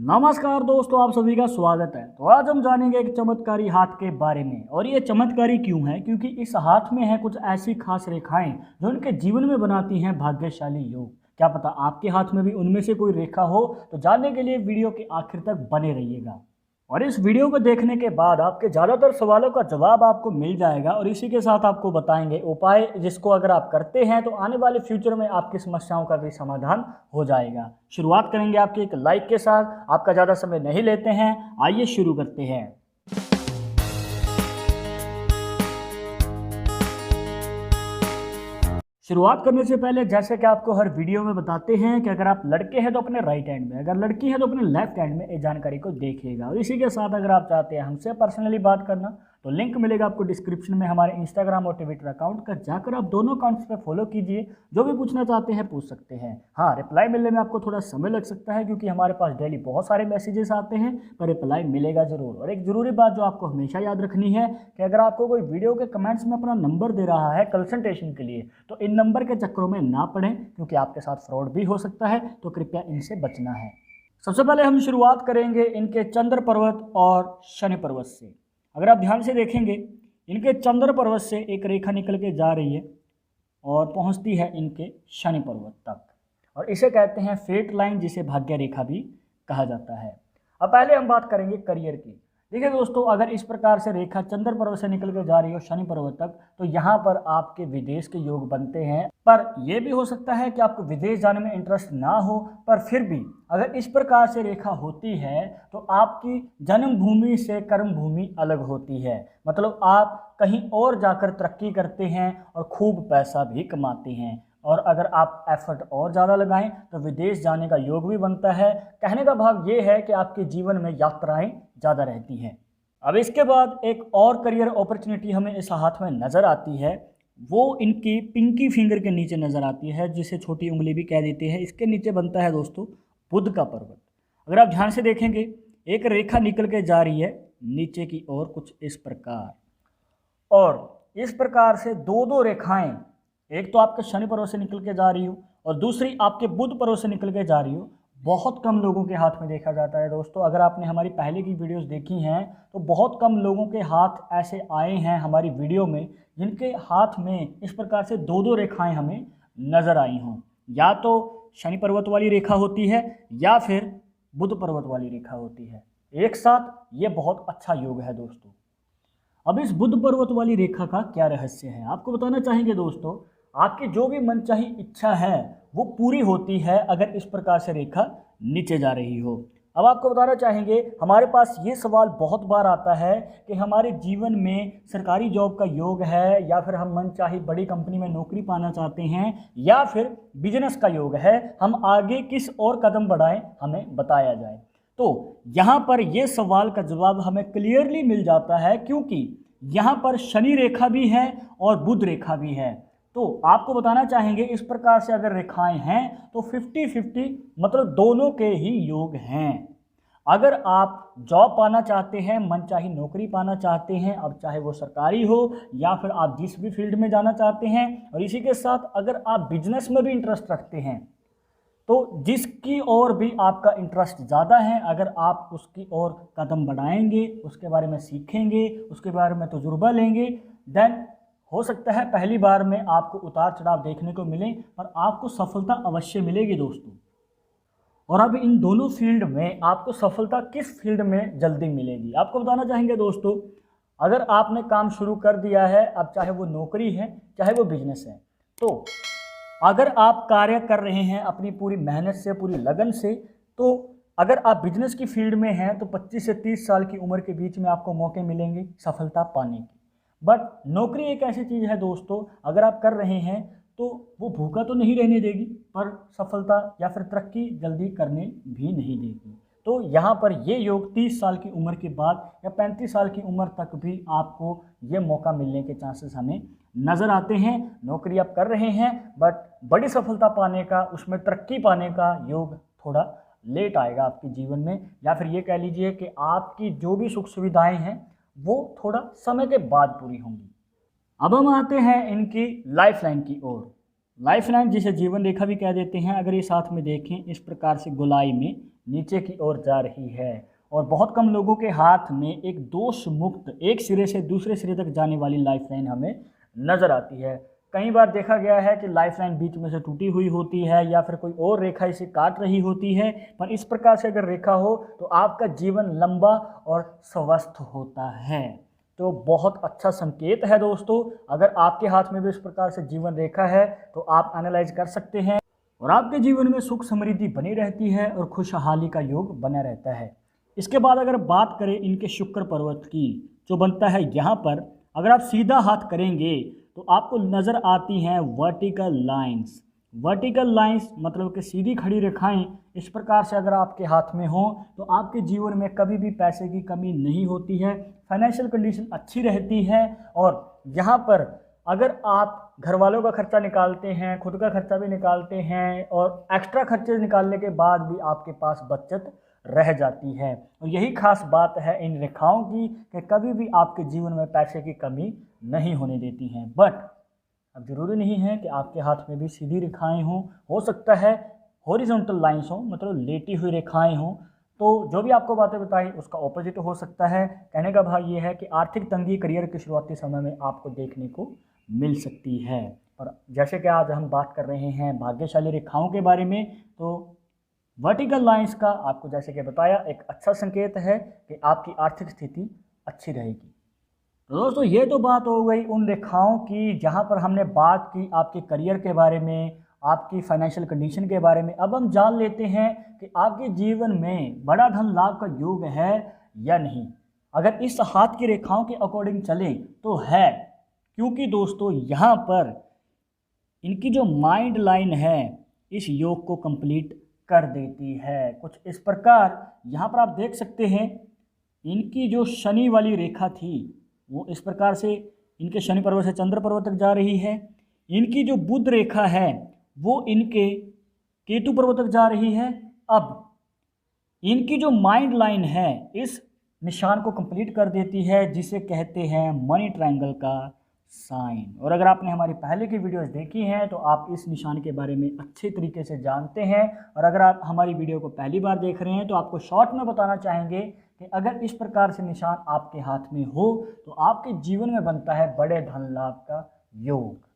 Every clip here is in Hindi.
नमस्कार दोस्तों, आप सभी का स्वागत है। तो आज हम जानेंगे एक चमत्कारी हाथ के बारे में। और ये चमत्कारी क्यों है? क्योंकि इस हाथ में है कुछ ऐसी खास रेखाएं जो उनके जीवन में बनाती हैं भाग्यशाली योग। क्या पता आपके हाथ में भी उनमें से कोई रेखा हो? तो जानने के लिए वीडियो के आखिर तक बने रहिएगा। और इस वीडियो को देखने के बाद आपके ज़्यादातर सवालों का जवाब आपको मिल जाएगा और इसी के साथ आपको बताएंगे उपाय, जिसको अगर आप करते हैं तो आने वाले फ्यूचर में आपकी समस्याओं का भी समाधान हो जाएगा। शुरुआत करेंगे आपके एक लाइक के साथ। आपका ज़्यादा समय नहीं लेते हैं, आइए शुरू करते हैं। शुरुआत करने से पहले जैसे कि आपको हर वीडियो में बताते हैं कि अगर आप लड़के हैं तो अपने राइट हैंड में, अगर लड़की है तो अपने लेफ्ट हैंड में इस जानकारी को देखिएगा। और इसी के साथ अगर आप चाहते हैं हमसे पर्सनली बात करना तो लिंक मिलेगा आपको डिस्क्रिप्शन में हमारे इंस्टाग्राम और ट्विटर अकाउंट का, जाकर आप दोनों अकाउंट्स पे फॉलो कीजिए। जो भी पूछना चाहते हैं पूछ सकते हैं। हाँ, रिप्लाई मिलने में आपको थोड़ा समय लग सकता है क्योंकि हमारे पास डेली बहुत सारे मैसेजेस आते हैं, पर रिप्लाई मिलेगा ज़रूर। और एक ज़रूरी बात जो आपको हमेशा याद रखनी है कि अगर आपको कोई वीडियो के कमेंट्स में अपना नंबर दे रहा है कंसल्टेशन के लिए, तो इन नंबर के चक्करों में ना पड़ें क्योंकि आपके साथ फ्रॉड भी हो सकता है, तो कृपया इनसे बचना है। सबसे पहले हम शुरुआत करेंगे इनके चंद्र पर्वत और शनि पर्वत से। अगर आप ध्यान से देखेंगे, इनके चंद्र पर्वत से एक रेखा निकल के जा रही है और पहुंचती है इनके शनि पर्वत तक, और इसे कहते हैं फेट लाइन, जिसे भाग्य रेखा भी कहा जाता है। अब पहले हम बात करेंगे करियर की। देखिए दोस्तों, अगर इस प्रकार से रेखा चंद्र पर्वत से निकल के जा रही हो शनि पर्वत तक, तो यहाँ पर आपके विदेश के योग बनते हैं। पर यह भी हो सकता है कि आपको विदेश जाने में इंटरेस्ट ना हो, पर फिर भी अगर इस प्रकार से रेखा होती है तो आपकी जन्मभूमि से कर्म भूमि अलग होती है। मतलब आप कहीं और जाकर तरक्की करते हैं और खूब पैसा भी कमाते हैं। और अगर आप एफर्ट और ज़्यादा लगाएं तो विदेश जाने का योग भी बनता है। कहने का भाव ये है कि आपके जीवन में यात्राएं ज़्यादा रहती हैं। अब इसके बाद एक और करियर अपॉर्चुनिटी हमें इस हाथ में नज़र आती है, वो इनकी पिंकी फिंगर के नीचे नज़र आती है, जिसे छोटी उंगली भी कह देते हैं। इसके नीचे बनता है दोस्तों बुध का पर्वत। अगर आप ध्यान से देखेंगे, एक रेखा निकल के जा रही है नीचे की ओर कुछ इस प्रकार, और इस प्रकार से दो दो रेखाएं, एक तो आपके शनि पर्वत से निकल के जा रही हो और दूसरी आपके बुध पर्वत से निकल के जा रही हो। बहुत कम लोगों के हाथ में देखा जाता है दोस्तों। अगर आपने हमारी पहले की वीडियोस देखी हैं तो बहुत कम लोगों के हाथ ऐसे आए हैं हमारी वीडियो में जिनके हाथ में इस प्रकार से दो दो रेखाएं हमें नज़र आई हों। या तो शनि पर्वत वाली रेखा होती है या फिर बुध पर्वत वाली रेखा होती है। एक साथ ये बहुत अच्छा योग है दोस्तों। अब इस बुध पर्वत वाली रेखा का क्या रहस्य है आपको बताना चाहेंगे दोस्तों। आपकी जो भी मनचाही इच्छा है वो पूरी होती है अगर इस प्रकार से रेखा नीचे जा रही हो। अब आपको बताना चाहेंगे, हमारे पास ये सवाल बहुत बार आता है कि हमारे जीवन में सरकारी जॉब का योग है, या फिर हम मनचाही बड़ी कंपनी में नौकरी पाना चाहते हैं, या फिर बिजनेस का योग है, हम आगे किस और कदम बढ़ाएं, हमें बताया जाए। तो यहाँ पर यह सवाल का जवाब हमें क्लियरली मिल जाता है, क्योंकि यहाँ पर शनि रेखा भी है और बुध रेखा भी है। तो आपको बताना चाहेंगे, इस प्रकार से अगर रेखाएं हैं तो 50-50 मतलब दोनों के ही योग हैं। अगर आप जॉब पाना चाहते हैं, मनचाही नौकरी पाना चाहते हैं, अब चाहे वो सरकारी हो या फिर आप जिस भी फील्ड में जाना चाहते हैं, और इसी के साथ अगर आप बिजनेस में भी इंटरेस्ट रखते हैं, तो जिसकी ओर भी आपका इंटरेस्ट ज़्यादा है, अगर आप उसकी ओर कदम बढ़ाएंगे, उसके बारे में सीखेंगे, उसके बारे में तजुर्बा लेंगे, देन हो सकता है पहली बार में आपको उतार चढ़ाव देखने को मिले, पर आपको सफलता अवश्य मिलेगी दोस्तों। और अब इन दोनों फील्ड में आपको सफलता किस फील्ड में जल्दी मिलेगी आपको बताना चाहेंगे दोस्तों। अगर आपने काम शुरू कर दिया है, अब चाहे वो नौकरी है चाहे वो बिजनेस है, तो अगर आप कार्य कर रहे हैं अपनी पूरी मेहनत से, पूरी लगन से, तो अगर आप बिजनेस की फील्ड में हैं तो 25 से 30 साल की उम्र के बीच में आपको मौके मिलेंगे सफलता पाने के। बट नौकरी एक ऐसी चीज़ है दोस्तों, अगर आप कर रहे हैं तो वो भूखा तो नहीं रहने देगी, पर सफलता या फिर तरक्की जल्दी करने भी नहीं देगी। तो यहाँ पर ये योग 30 साल की उम्र के बाद या 35 साल की उम्र तक भी आपको ये मौका मिलने के चांसेस हमें नज़र आते हैं। नौकरी आप कर रहे हैं, बट बड़ी सफलता पाने का, उसमें तरक्की पाने का योग थोड़ा लेट आएगा आपके जीवन में, या फिर ये कह लीजिए कि आपकी जो भी सुख सुविधाएँ हैं वो थोड़ा समय के बाद पूरी होंगी। अब हम आते हैं इनकी लाइफ लाइन की ओर। लाइफ लाइन जिसे जीवन रेखा भी कह देते हैं, अगर ये साथ में देखें इस प्रकार से गोलाई में नीचे की ओर जा रही है और बहुत कम लोगों के हाथ में एक दोष मुक्त एक सिरे से दूसरे सिरे तक जाने वाली लाइफ लाइन हमें नज़र आती है। कई बार देखा गया है कि लाइफ लाइन बीच में से टूटी हुई होती है या फिर कोई और रेखा इसे काट रही होती है, पर इस प्रकार से अगर रेखा हो तो आपका जीवन लंबा और स्वस्थ होता है। तो बहुत अच्छा संकेत है दोस्तों। अगर आपके हाथ में भी इस प्रकार से जीवन रेखा है तो आप एनालाइज कर सकते हैं और आपके जीवन में सुख समृद्धि बनी रहती है और खुशहाली का योग बना रहता है। इसके बाद अगर बात करें इनके शुक्र पर्वत की, जो बनता है यहाँ पर, अगर आप सीधा हाथ करेंगे तो आपको नज़र आती हैं वर्टिकल लाइंस। वर्टिकल लाइंस मतलब कि सीधी खड़ी रेखाएं इस प्रकार से अगर आपके हाथ में हो तो आपके जीवन में कभी भी पैसे की कमी नहीं होती है, फाइनेंशियल कंडीशन अच्छी रहती है। और यहाँ पर अगर आप घर वालों का खर्चा निकालते हैं, खुद का खर्चा भी निकालते हैं और एक्स्ट्रा खर्चे निकालने के बाद भी आपके पास बचत रह जाती है। और यही खास बात है इन रेखाओं की कि कभी भी आपके जीवन में पैसे की कमी नहीं होने देती हैं। बट अब ज़रूरी नहीं है कि आपके हाथ में भी सीधी रेखाएं हों, हो सकता है हॉरिजॉन्टल लाइंस हों, मतलब लेटी हुई रेखाएं हों। तो जो भी आपको बातें बताई उसका ऑपोजिट हो सकता है। कहने का भाव ये है कि आर्थिक तंगी करियर के शुरुआती समय में आपको देखने को मिल सकती है। और जैसे कि आज हम बात कर रहे हैं भाग्यशाली रेखाओं के बारे में, तो वर्टिकल लाइंस का आपको जैसे कि बताया एक अच्छा संकेत है कि आपकी आर्थिक स्थिति अच्छी रहेगी। तो दोस्तों ये तो बात हो गई उन रेखाओं की जहां पर हमने बात की आपके करियर के बारे में, आपकी फाइनेंशियल कंडीशन के बारे में। अब हम जान लेते हैं कि आपके जीवन में बड़ा धन लाभ का योग है या नहीं। अगर इस हाथ की रेखाओं के अकॉर्डिंग चले तो है, क्योंकि दोस्तों यहाँ पर इनकी जो माइंड लाइन है इस योग को कंप्लीट कर देती है। कुछ इस प्रकार यहाँ पर आप देख सकते हैं इनकी जो शनि वाली रेखा थी वो इस प्रकार से इनके शनि पर्वत से चंद्र पर्वत तक जा रही है। इनकी जो बुध रेखा है वो इनके केतु पर्वत तक जा रही है। अब इनकी जो माइंड लाइन है इस निशान को कंप्लीट कर देती है जिसे कहते हैं मनी ट्रायंगल का साइन। और अगर आपने हमारी पहले की वीडियोस देखी हैं तो आप इस निशान के बारे में अच्छे तरीके से जानते हैं। और अगर आप हमारी वीडियो को पहली बार देख रहे हैं तो आपको शॉर्ट में बताना चाहेंगे कि अगर इस प्रकार से निशान आपके हाथ में हो तो आपके जीवन में बनता है बड़े धन लाभ का योग।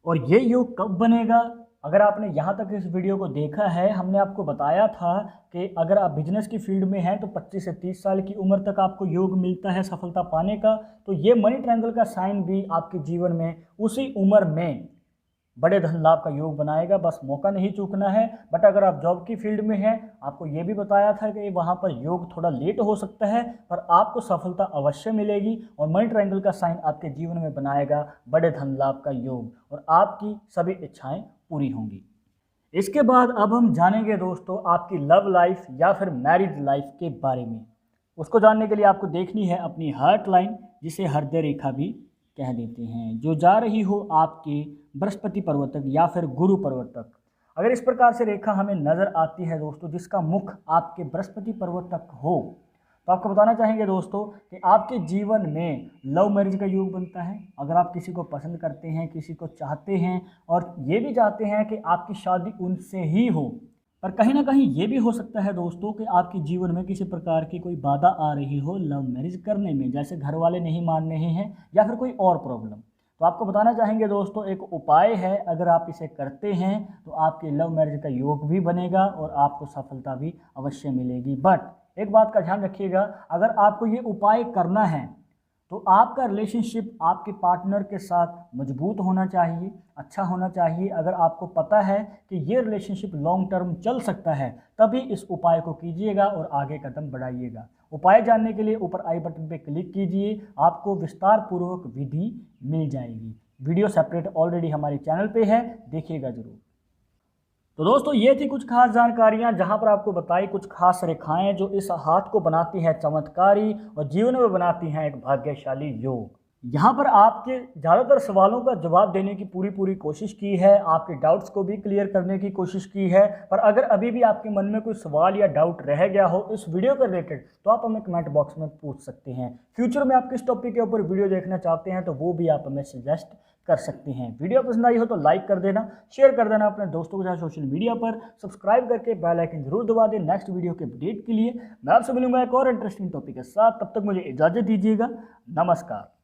और ये योग कब बनेगा? अगर आपने यहाँ तक इस वीडियो को देखा है, हमने आपको बताया था कि अगर आप बिजनेस की फील्ड में हैं तो 25 से 30 साल की उम्र तक आपको योग मिलता है सफलता पाने का। तो ये मनी ट्रायंगल का साइन भी आपके जीवन में उसी उम्र में बड़े धन लाभ का योग बनाएगा। बस मौका नहीं चूकना है। बट अगर आप जॉब की फील्ड में हैं, आपको ये भी बताया था कि वहाँ पर योग थोड़ा लेट हो सकता है पर आपको सफलता अवश्य मिलेगी और मनी ट्रायंगल का साइन आपके जीवन में बनाएगा बड़े धन लाभ का योग और आपकी सभी इच्छाएं पूरी होंगी। इसके बाद अब हम जानेंगे दोस्तों आपकी लव लाइफ या फिर मैरिज लाइफ के बारे में। उसको जानने के लिए आपको देखनी है अपनी हार्ट लाइन, जिसे हृदय रेखा भी कह देते हैं, जो जा रही हो आपके बृहस्पति पर्वत तक या फिर गुरु पर्वत तक। अगर इस प्रकार से रेखा हमें नज़र आती है दोस्तों जिसका मुख आपके बृहस्पति पर्वत तक हो तो आपको बताना चाहेंगे दोस्तों कि आपके जीवन में लव मैरिज का योग बनता है। अगर आप किसी को पसंद करते हैं, किसी को चाहते हैं और ये भी चाहते हैं कि आपकी शादी उनसे ही हो, पर कहीं ना कहीं ये भी हो सकता है दोस्तों कि आपके जीवन में किसी प्रकार की कोई बाधा आ रही हो लव मैरिज करने में, जैसे घर वाले नहीं मान रहे हैं या फिर कोई और प्रॉब्लम। तो आपको बताना चाहेंगे दोस्तों एक उपाय है, अगर आप इसे करते हैं तो आपके लव मैरिज का योग भी बनेगा और आपको सफलता भी अवश्य मिलेगी। बट एक बात का ध्यान रखिएगा, अगर आपको ये उपाय करना है तो आपका रिलेशनशिप आपके पार्टनर के साथ मजबूत होना चाहिए, अच्छा होना चाहिए। अगर आपको पता है कि ये रिलेशनशिप लॉन्ग टर्म चल सकता है तभी इस उपाय को कीजिएगा और आगे कदम बढ़ाइएगा। उपाय जानने के लिए ऊपर आई बटन पे क्लिक कीजिए, आपको विस्तार पूर्वक विधि मिल जाएगी। वीडियो सेपरेट ऑलरेडी हमारे चैनल पे है, देखिएगा जरूर। तो दोस्तों ये थी कुछ खास जानकारियां जहां पर आपको बताई कुछ खास रेखाएं जो इस हाथ को बनाती हैं चमत्कारी और जीवन में बनाती हैं एक भाग्यशाली योग। यहाँ पर आपके ज़्यादातर सवालों का जवाब देने की पूरी कोशिश की है, आपके डाउट्स को भी क्लियर करने की कोशिश की है। पर अगर अभी भी आपके मन में कोई सवाल या डाउट रह गया हो इस वीडियो के रिलेटेड तो आप हमें कमेंट बॉक्स में पूछ सकते हैं। फ्यूचर में आप किस टॉपिक के ऊपर वीडियो देखना चाहते हैं तो वो भी आप हमें सजेस्ट कर सकते हैं। वीडियो पसंद आई हो तो लाइक कर देना, शेयर कर देना अपने दोस्तों के साथ सोशल मीडिया पर, सब्सक्राइब करके बेल आइकन जरूर दबा दें नेक्स्ट वीडियो के अपडेट के लिए। मैं आपसे मिलूंगा एक और इंटरेस्टिंग टॉपिक के साथ, तब तक मुझे इजाज़त दीजिएगा। नमस्कार।